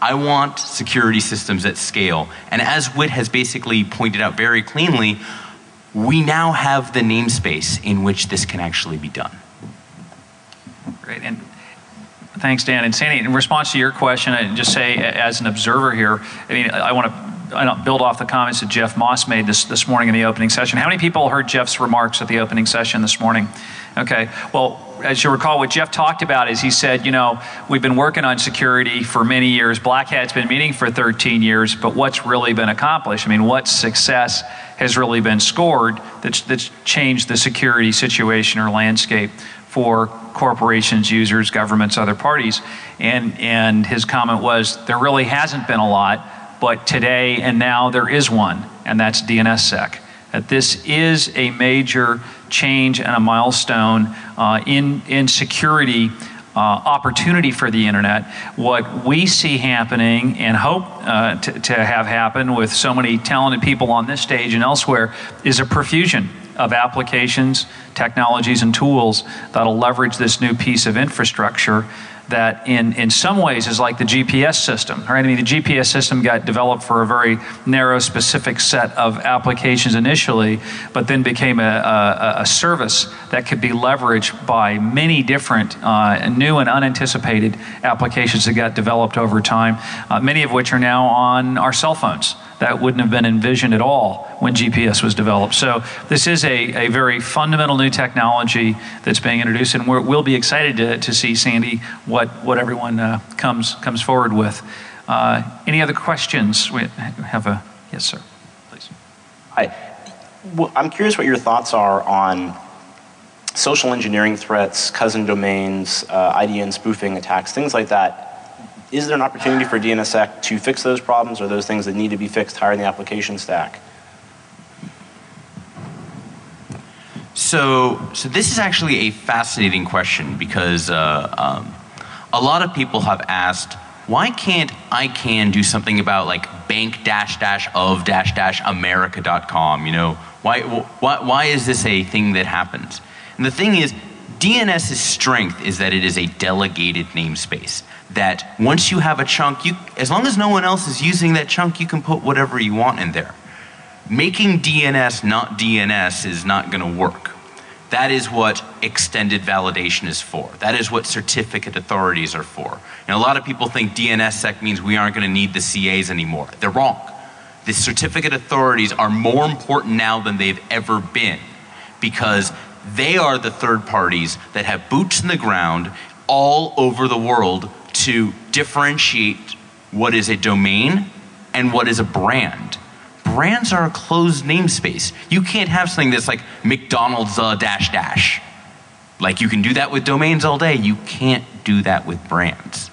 I want security systems at scale. And as Whit has basically pointed out very cleanly, we now have the namespace in which this can actually be done. Great. And thanks, Dan. And Sandy, in response to your question, I just say, as an observer here, I mean, I want to build off the comments that Jeff Moss made this morning in the opening session. How many people heard Jeff's remarks at the opening session this morning? Okay. Well, as you recall, what Jeff talked about is he said, you know, we've been working on security for many years. Blackhat's been meeting for 13 years, but what's really been accomplished? I mean, what success has really been scored that's changed the security situation or landscape for corporations, users, governments, other parties? And his comment was, there really hasn't been a lot, but today and now there is one, and that's DNSSEC. That this is a major change and a milestone in security opportunity for the internet. What we see happening and hope to have happen with so many talented people on this stage and elsewhere is a profusion of applications, technologies, and tools that'll leverage this new piece of infrastructure that in some ways is like the GPS system, right? I mean, the GPS system got developed for a very narrow, specific set of applications initially, but then became a service that could be leveraged by many different new and unanticipated applications that got developed over time, many of which are now on our cell phones. That wouldn't have been envisioned at all when GPS was developed. So this is a very fundamental new technology that's being introduced, and we'll be excited to see, Sandy, what everyone comes forward with. Any other questions? We have a, yes, sir, please. Hi. Well, I'm curious what your thoughts are on social engineering threats, cousin domains, IDN spoofing attacks, things like that. Is there an opportunity for DNSSEC to fix those problems, or those things that need to be fixed higher in the application stack? So this is actually a fascinating question because a lot of people have asked, why can't ICANN do something about like bank-of-america.com? You know, why is this a thing that happens? And the thing is, DNS's strength is that it is a delegated namespace. That once you have a chunk, as long as no one else is using that chunk, you can put whatever you want in there. Making DNS not DNS is not going to work. That is what extended validation is for. That is what certificate authorities are for. And a lot of people think DNSSEC means we aren't going to need the CAs anymore. They're wrong. The certificate authorities are more important now than they've ever been, because they are the third parties that have boots in the ground all over the world to differentiate what is a domain and what is a brand. Brands are a closed namespace. You can't have something that's like McDonald's dash dash. Like you can do that with domains all day. You can't do that with brands.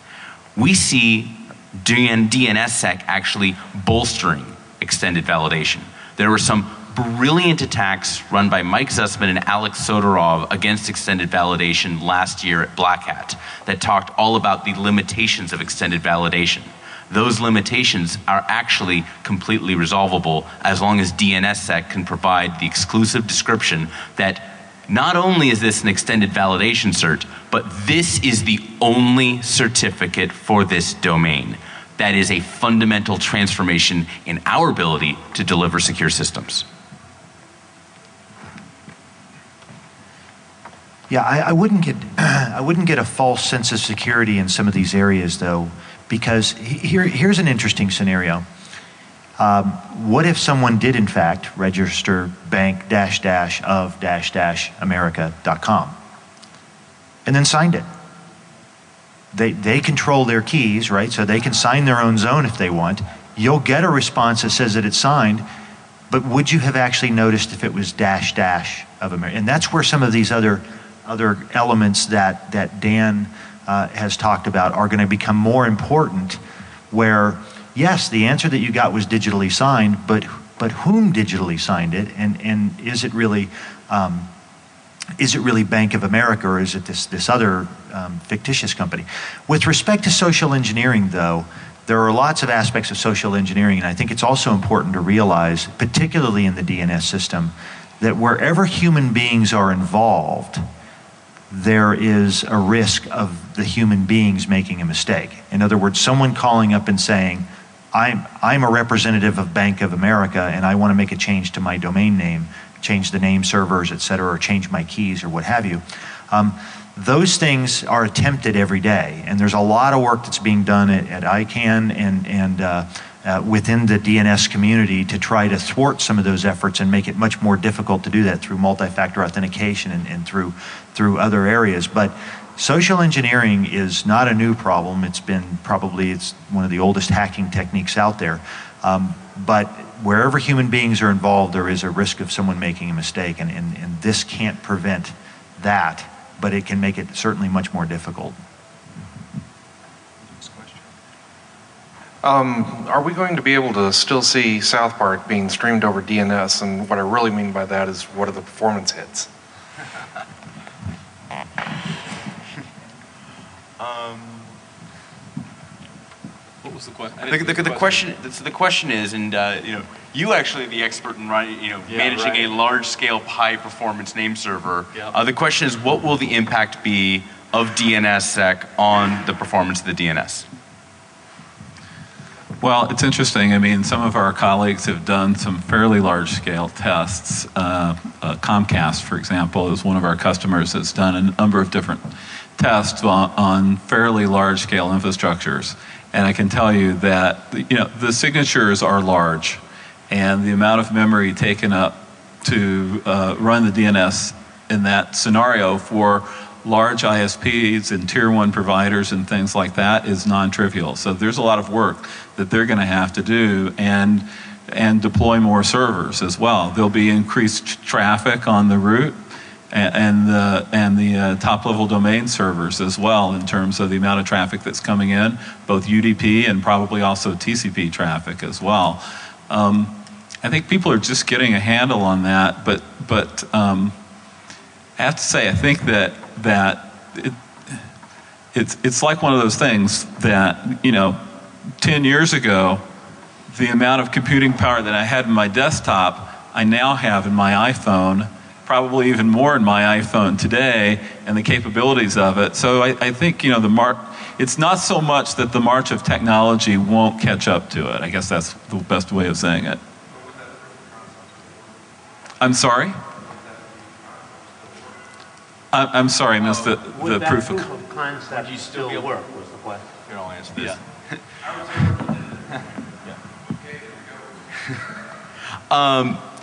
We see DNSSEC actually bolstering extended validation. There were some brilliant attacks run by Mike Zussman and Alex Soderov against extended validation last year at Blackhat that talked all about the limitations of extended validation. Those limitations are actually completely resolvable as long as DNSSEC can provide the exclusive description that not only is this an extended validation cert, but this is the only certificate for this domain. That is a fundamental transformation in our ability to deliver secure systems. Yeah, I wouldn't get a false sense of security in some of these areas, though, because here's an interesting scenario. What if someone did, in fact, register bank-of-america.com and then signed it? They control their keys, right? So they can sign their own zone if they want. You'll get a response that says that it's signed, but would you have actually noticed if it was --of America? And that's where some of these other elements that Dan has talked about are going to become more important, where yes, the answer that you got was digitally signed, but whom digitally signed it, and is it really Bank of America, or is it this other fictitious company? With respect to social engineering, though, there are lots of aspects of social engineering, and I think it's also important to realize, particularly in the DNS system, that wherever human beings are involved, there is a risk of the human beings making a mistake. In other words, someone calling up and saying, I'm a representative of Bank of America and I want to make a change to my domain name, change the name servers, et cetera, or change my keys or what have you. Those things are attempted every day, and there's a lot of work that's being done at ICANN and within the DNS community to try to thwart some of those efforts and make it much more difficult to do that through multi-factor authentication and through other areas. But social engineering is not a new problem. It's one of the oldest hacking techniques out there. But wherever human beings are involved, there is a risk of someone making a mistake, and this can't prevent that, but it can make it certainly much more difficult. Are we going to be able to still see South Park being streamed over DNS? And what I really mean by that is, what are the performance hits? What was the question? The question is, and you actually are the expert in managing a large-scale, high-performance name server. Yeah. The question is, what will the impact be of DNSSEC on the performance of the DNS? Well, it's interesting. I mean, some of our colleagues have done some fairly large-scale tests. Comcast, for example, is one of our customers that's done a number of different tests on fairly large-scale infrastructures. And I can tell you that the signatures are large, and the amount of memory taken up to run the DNS in that scenario for large ISPs and tier 1 providers and things like that is non-trivial. So there's a lot of work that they're going to have to do and deploy more servers as well. There'll be increased traffic on the route and the top-level domain servers as well, in terms of the amount of traffic that's coming in, both UDP and probably also TCP traffic as well. I think people are just getting a handle on that, but I have to say, I think that it's like one of those things that, 10 years ago, the amount of computing power that I had in my desktop, I now have in my iPhone, probably even more in my iPhone today, and the capabilities of it. So I think, it's not so much that the march of technology won't catch up to it. I guess that's the best way of saying it. I'm sorry? I'm sorry, I missed the proof of concept. Would you still work? Was the question? Here, I'll answer this.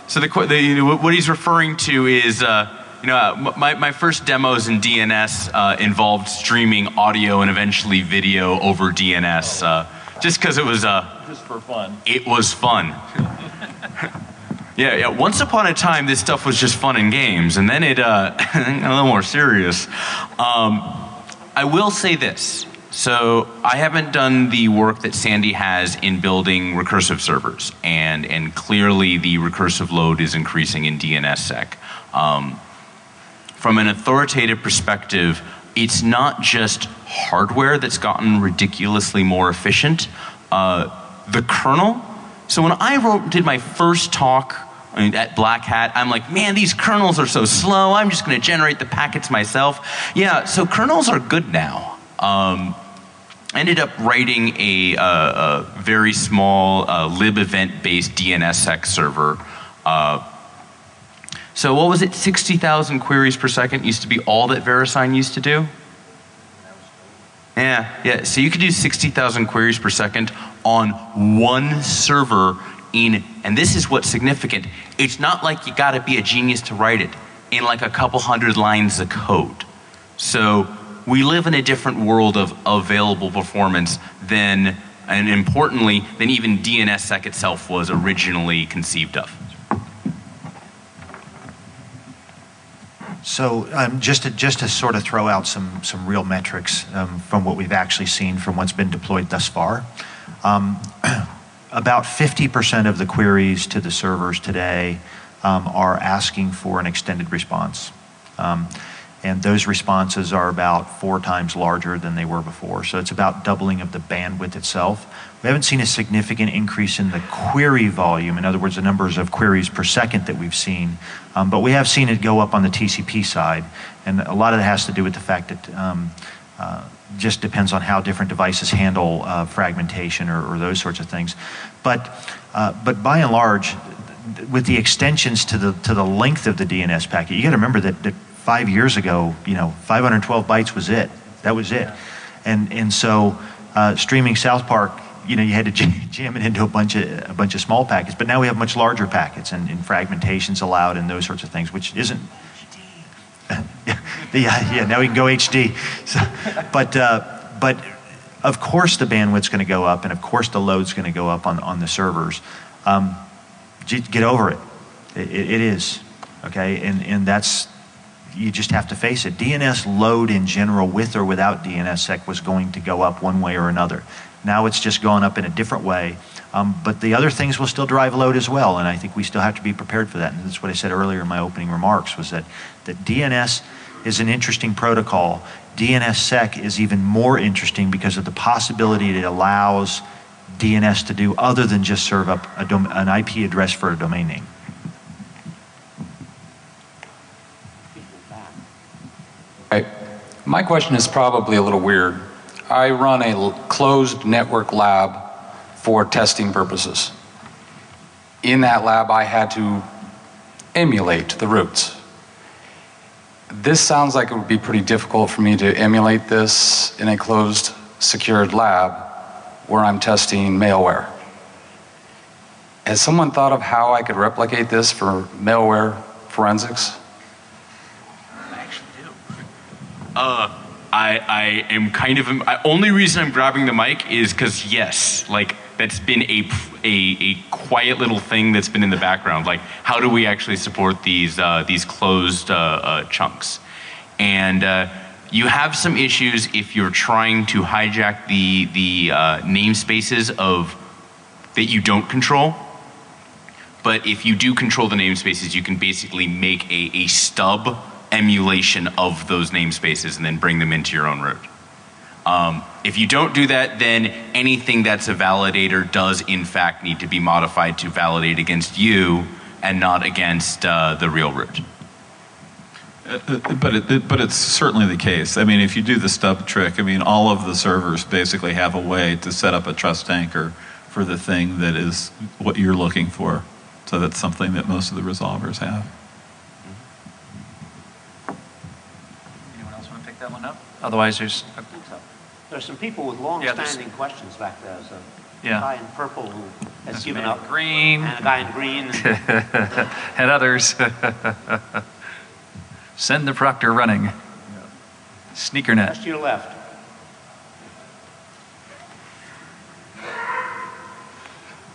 So what he's referring to is, my first demos in DNS involved streaming audio and eventually video over DNS, just because it was just for fun. It was fun. Yeah. Once upon a time, this stuff was just fun and games, and then it got a little more serious. I will say this. So I haven't done the work that Sandy has in building recursive servers, and clearly the recursive load is increasing in DNSSEC. From an authoritative perspective, it's not just hardware that's gotten ridiculously more efficient. The kernel. So when I did my first talk at Blackhat, I'm like, man, these kernels are so slow. I'm just going to generate the packets myself. Yeah, so kernels are good now. Ended up writing a very small lib event-based DNSSEC server. So what was it? 60,000 queries per second used to be all that VeriSign used to do. Yeah. So you could do 60,000 queries per second on one server and this is what's significant. It's not like you got to be a genius to write it in like a couple hundred lines of code. So we live in a different world of available performance and importantly, than even DNSSEC itself was originally conceived of. So just to sort of throw out some real metrics from what we've actually seen from what's been deployed thus far. About 50% of the queries to the servers today are asking for an extended response. And those responses are about 4 times larger than they were before. So it's about doubling of the bandwidth itself. We haven't seen a significant increase in the query volume, in other words, the numbers of queries per second that we've seen, but we have seen it go up on the TCP side. And a lot of that has to do with the fact that just depends on how different devices handle fragmentation or those sorts of things. But by and large, with the extensions to the length of the DNS packet, you got to remember that 5 years ago, 512 bytes was it. That was it. And so streaming South Park, you had to jam it into a bunch of small packets. But now we have much larger packets and fragmentation's allowed and those sorts of things, which isn't. Yeah, now we can go HD. So, but of course the bandwidth's going to go up, and of course the load's going to go up on the servers. Get over it. It is, okay, and that's. You just have to face it. DNS load in general, with or without DNSSEC, was going to go up one way or another. Now it's just gone up in a different way. But the other things will still drive load as well, and I think we still have to be prepared for that. And that's what I said earlier in my opening remarks, was that DNS is an interesting protocol. DNSSEC is even more interesting because of the possibility it allows DNS to do other than just serve up an IP address for a domain name. My question is probably a little weird. I run a closed network lab for testing purposes. In that lab, I had to emulate the roots. This sounds like it would be pretty difficult for me to emulate this in a closed, secured lab where I'm testing malware. Has someone thought of how I could replicate this for malware forensics? I am kind of, only reason I'm grabbing the mic is because yes, like that's been a quiet little thing that's been in the background. Like, how do we actually support these closed chunks? And you have some issues if you're trying to hijack the namespaces that you don't control. But if you do control the namespaces, you can basically make a stub emulation of those namespaces and then bring them into your own root. If you don't do that, then anything that's a validator does in fact need to be modified to validate against you and not against the real root. But it's certainly the case. I mean, if you do the stub trick, I mean, all of the servers basically have a way to set up a trust anchor for the thing that is what you're looking for. So that's something that most of the resolvers have. Anyone else want to pick that one up? Otherwise, there's... There's some people with long-standing questions back there. So a guy in purple who has given up. Green. And a guy in green. And others. Send the proctor running. Sneakernet. Just to your left.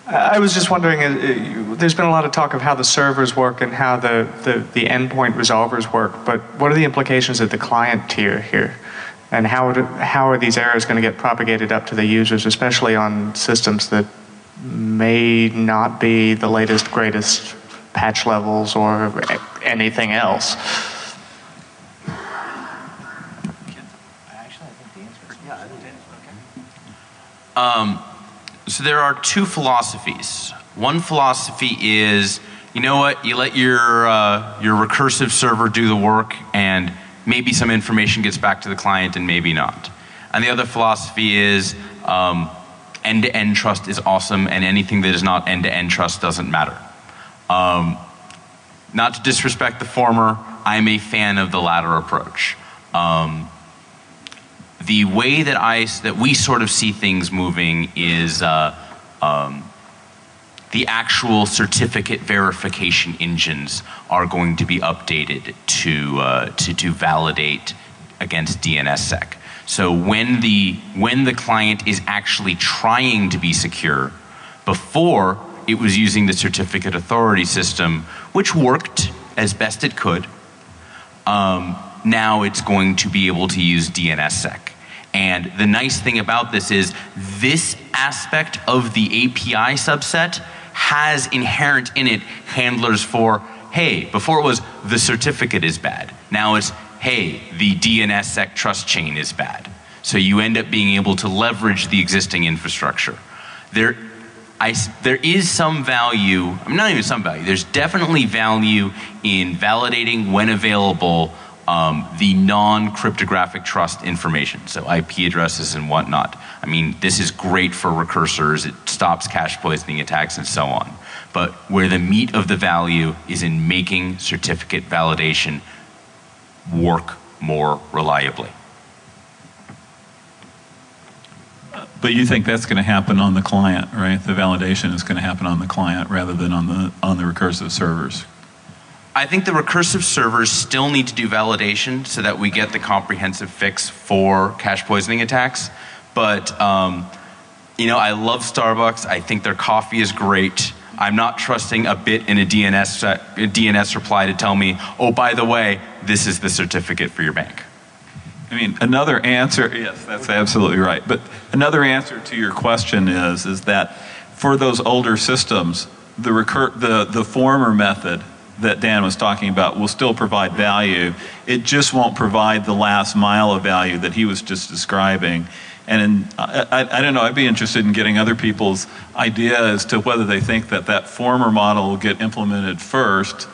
I was just wondering, there's been a lot of talk of how the servers work and how the endpoint resolvers work, but what are the implications at the client tier here? And how are these errors going to get propagated up to the users, especially on systems that may not be the latest, greatest patch levels or anything else? So there are two philosophies. One philosophy is, you know what, you let your recursive server do the work and maybe some information gets back to the client and maybe not. And the other philosophy is end-to-end trust is awesome and anything that is not end-to-end trust doesn't matter. Not to disrespect the former, I'm a fan of the latter approach. The way that we sort of see things moving is the actual certificate verification engines are going to be updated to validate against DNSSEC. So when the client is actually trying to be secure, before it was using the certificate authority system, which worked as best it could. Now it's going to be able to use DNSSEC. And the nice thing about this is this aspect of the API subset has inherent in it handlers for, hey, before it was the certificate is bad. Now it's, hey, the DNSSEC trust chain is bad. So you end up being able to leverage the existing infrastructure. There is some value, I mean, not even some value, there's definitely value in validating when available the non-cryptographic trust information, so IP addresses and whatnot. I mean, this is great for recursors, it stops cache poisoning attacks and so on. But where the meat of the value is in making certificate validation work more reliably. But you think that's going to happen on the client, right? The validation is going to happen on the client rather than on the recursive servers. I think the recursive servers still need to do validation so that we get the comprehensive fix for cache poisoning attacks. But you know, I love Starbucks. I think their coffee is great. I'm not trusting a bit in a DNS reply to tell me, oh, by the way, this is the certificate for your bank. I mean, another answer, yes, that's absolutely right. But another answer to your question is that for those older systems, the former method that Dan was talking about will still provide value. It just won't provide the last mile of value that he was just describing. And I don't know, I'd be interested in getting other people's idea as to whether they think that that former model will get implemented first,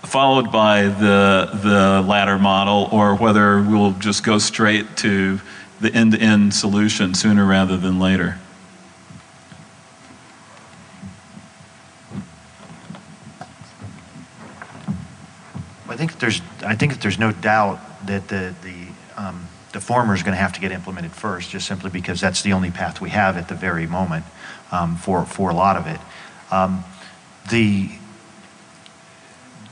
followed by the latter model, or whether we'll just go straight to the end-to-end solution sooner rather than later. I think there's no doubt that the former is going to have to get implemented first, just simply because that's the only path we have at the very moment for a lot of it.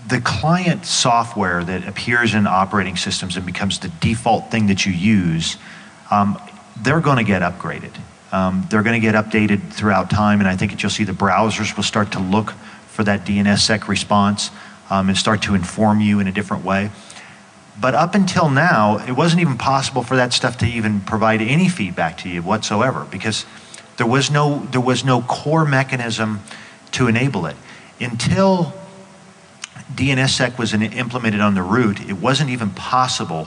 The client software that appears in operating systems and becomes the default thing that you use, they're going to get upgraded. They're going to get updated throughout time, and I think that you'll see the browsers will start to look for that DNSSEC response and start to inform you in a different way. But up until now, it wasn't even possible for that stuff to even provide any feedback to you whatsoever, because there was no core mechanism to enable it. Until DNSSEC was implemented on the root, it wasn't even possible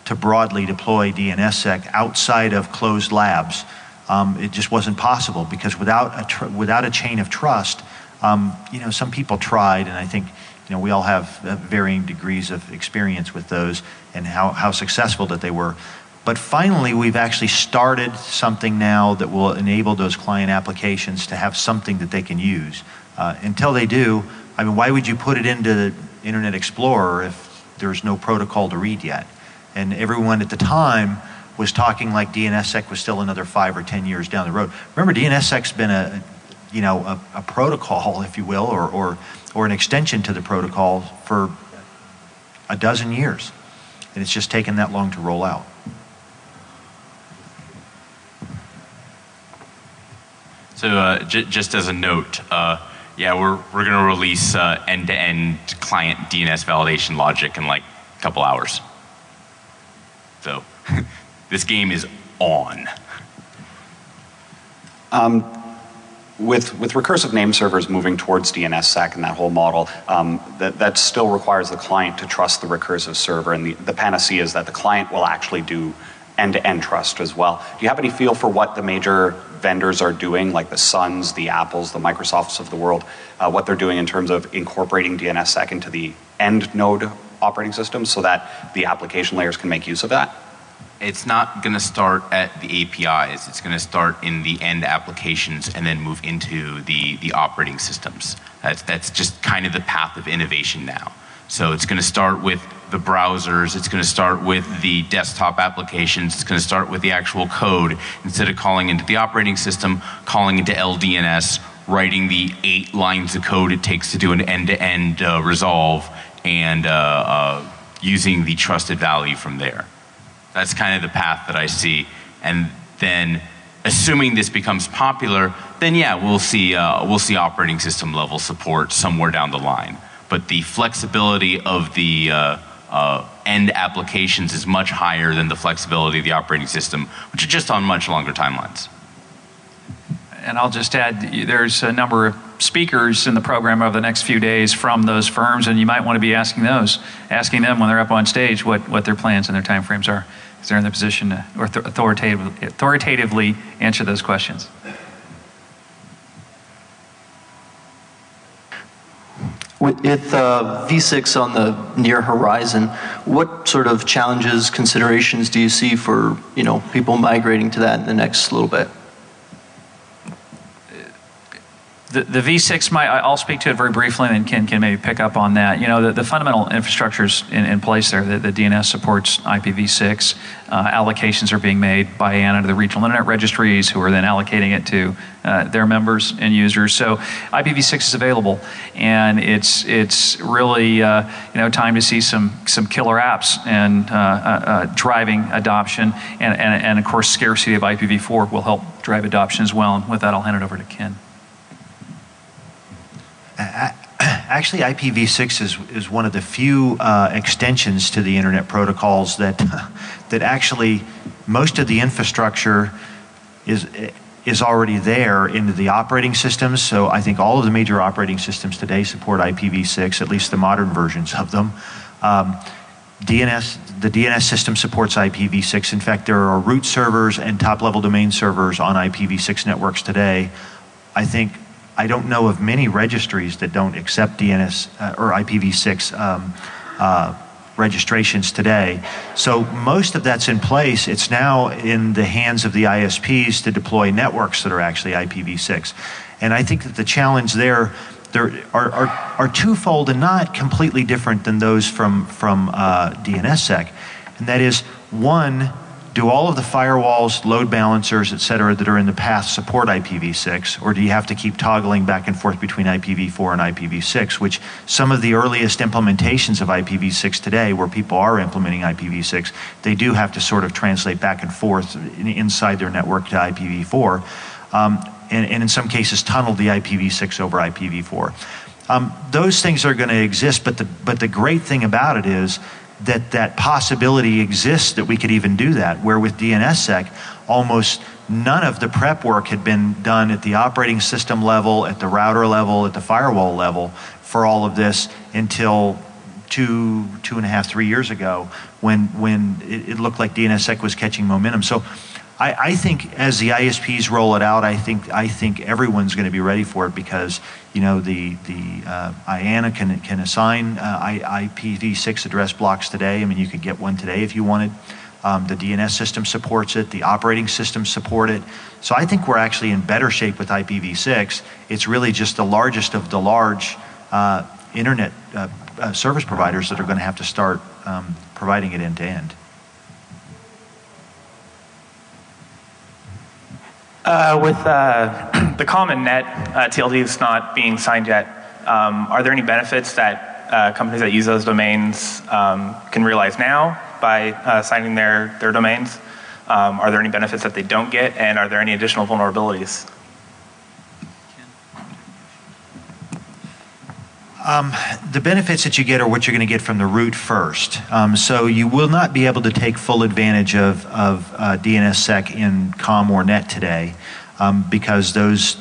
to broadly deploy DNSSEC outside of closed labs. It just wasn't possible because without a chain of trust, some people tried, and I think we all have varying degrees of experience with those and how successful that they were. But finally, we've actually started something now that will enable those client applications to have something that they can use. Until they do, I mean, why would you put it into the Internet Explorer if there's no protocol to read yet? And everyone at the time was talking like DNSSEC was still another 5 or 10 years down the road. Remember, DNSSEC's been a protocol, if you will, or an extension to the protocol for a dozen years. And it's just taken that long to roll out. So just as a note, yeah, we're going to release end-to-end client DNS validation logic in like a couple hours. So this game is on. With recursive name servers moving towards DNSSEC and that whole model, that still requires the client to trust the recursive server, and the panacea is that the client will actually do end-to-end trust as well. Do you have any feel for what the major vendors are doing, like the Suns, the Apples, the Microsofts of the world, what they're doing in terms of incorporating DNSSEC into the end node operating system so that the application layers can make use of that? It's not going to start at the APIs. It's going to start in the end applications and then move into the operating systems. That's just kind of the path of innovation now. So it's going to start with the browsers. It's going to start with the desktop applications. It's going to start with the actual code. Instead of calling into the operating system, calling into LDNS, writing the 8 lines of code it takes to do an end-to-end resolve, and using the trusted value from there. That's kind of the path that I see. And then, assuming this becomes popular, then yeah, we'll see operating system level support somewhere down the line. But the flexibility of the end applications is much higher than the flexibility of the operating system, which are just on much longer timelines. And I'll just add, there's a number of speakers in the program over the next few days from those firms, and you might want to be asking them when they're up on stage what their plans and their timeframes are, because they're in the position to authoritatively answer those questions. With V6 on the near horizon, what sort of challenges, considerations do you see for people migrating to that in the next little bit? The V6, I'll speak to it very briefly, and then Ken can maybe pick up on that. The fundamental infrastructure's in place there. The DNS supports IPv6. Allocations are being made by ANA to the regional internet registries, who are then allocating it to their members and users. So IPv6 is available, and it's really time to see some killer apps and driving adoption, and of course scarcity of IPv4 will help drive adoption as well. And with that, I'll hand it over to Ken. Actually, IPv6 is one of the few extensions to the internet protocols that actually most of the infrastructure is already there into the operating systems. So I think all of the major operating systems today support IPv6, at least the modern versions of them. The DNS system supports IPv6. In fact, there are root servers and top-level domain servers on IPv6 networks today. I don't know of many registries that don't accept DNS or IPv6 registrations today. So most of that's in place. It's now in the hands of the ISPs to deploy networks that are actually IPv6. And I think that the challenge there are twofold and not completely different than those from DNSSEC. And that is, one, do all of the firewalls, load balancers, et cetera, that are in the path support IPv6, or do you have to keep toggling back and forth between IPv4 and IPv6, which some of the earliest implementations of IPv6 today, where people are implementing IPv6, they do have to sort of translate back and forth inside their network to IPv4, and in some cases tunnel the IPv6 over IPv4. Those things are going to exist, but the great thing about it is that possibility exists that we could even do that, where with DNSSEC, almost none of the prep work had been done at the operating system level, at the router level, at the firewall level for all of this until two and a half, 3 years ago when it looked like DNSSEC was catching momentum. So I think as the ISPs roll it out, I think everyone's going to be ready for it because the IANA can assign IPv6 address blocks today. I mean, you could get one today if you wanted. The DNS system supports it. The operating systems support it. So I think we're actually in better shape with IPv6. It's really just the largest of the large internet service providers that are going to have to start providing it end to end. With the common net TLD is not being signed yet, are there any benefits that companies that use those domains can realize now by signing their domains? Are there any benefits that they don't get, and are there any additional vulnerabilities? The benefits that you get are what you're going to get from the root first. So you will not be able to take full advantage of DNSSEC in COM or NET today because those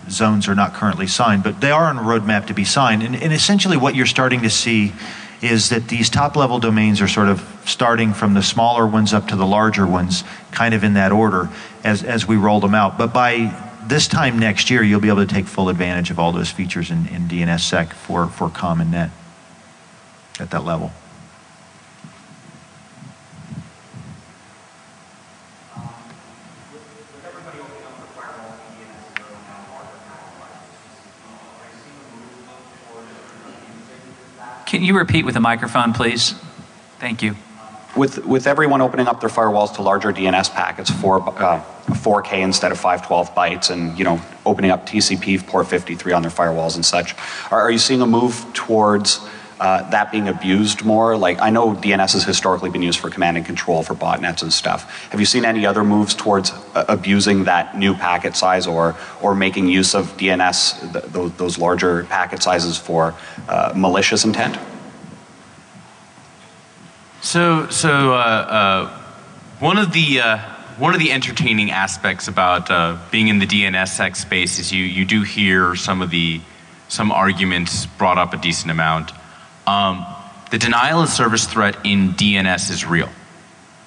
zones are not currently signed, but they are on a roadmap to be signed. And essentially what you're starting to see is that these top-level domains are sort of starting from the smaller ones up to the larger ones, kind of in that order as we roll them out. But by this time next year, you'll be able to take full advantage of all those features in DNSSEC for COM and NET at that level. Can you repeat with the microphone, please? Thank you. With everyone opening up their firewalls to larger DNS packets, 4K instead of 512 bytes, and opening up TCP port 53 on their firewalls and such, are you seeing a move towards that being abused more? Like, I know DNS has historically been used for command and control for botnets and stuff. Have you seen any other moves towards abusing that new packet size or making use of DNS, those larger packet sizes for malicious intent? So one of the entertaining aspects about being in the DNSSEC space is you do hear some arguments brought up a decent amount. The denial of service threat in DNS is real,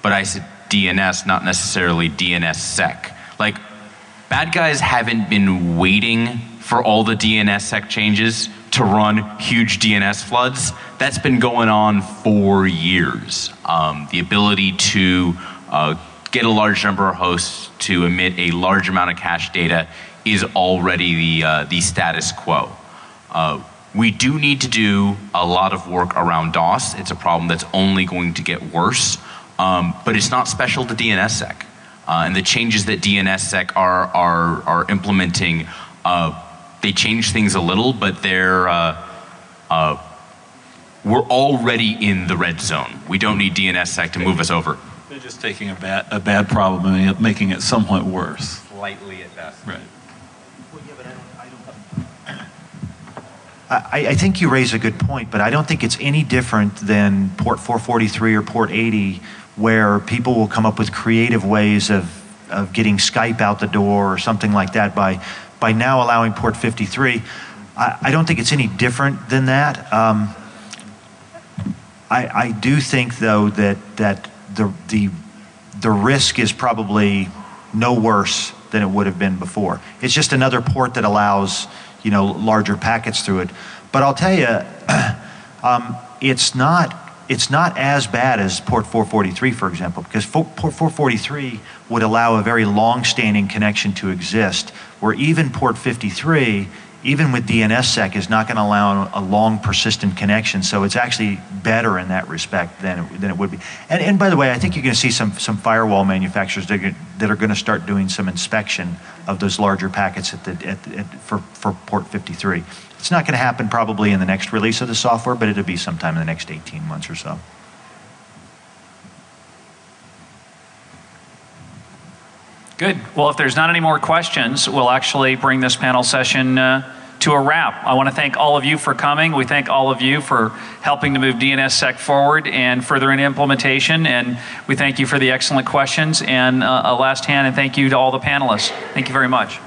but I said DNS, not necessarily DNSSEC. Like, bad guys haven't been waiting for all the DNSSEC changes to run huge DNS floods. That's been going on for years. The ability to get a large number of hosts to emit a large amount of cache data is already the status quo. We do need to do a lot of work around DOS. It's a problem that's only going to get worse, but it's not special to DNSSEC. And the changes that DNSSEC are implementing, they change things a little, but we're already in the red zone. We don't need DNSSEC to move us over. They're just taking a bad problem and making it somewhat worse. Slightly at best. Right. I think you raise a good point, but I don't think it's any different than port 443 or port 80, where people will come up with creative ways of getting Skype out the door or something like that by now allowing port 53. I don't think it's any different than that. I do think, though, that the risk is probably no worse than it would have been before. It's just another port that allows larger packets through it. But I'll tell you, it's not as bad as port 443, for example, because port 443 would allow a very long-standing connection to exist, where even port 53, even with DNSSEC, is not going to allow a long, persistent connection. So it's actually better in that respect than it would be. And by the way, I think you're going to see some firewall manufacturers that are going to start doing some inspection of those larger packets for port 53. It's not going to happen probably in the next release of the software, but it'll be sometime in the next 18 months or so. Good. Well, if there's not any more questions, we'll actually bring this panel session to a wrap. I want to thank all of you for coming. We thank all of you for helping to move DNSSEC forward and furthering implementation. And we thank you for the excellent questions. And a last hand and thank you to all the panelists. Thank you very much.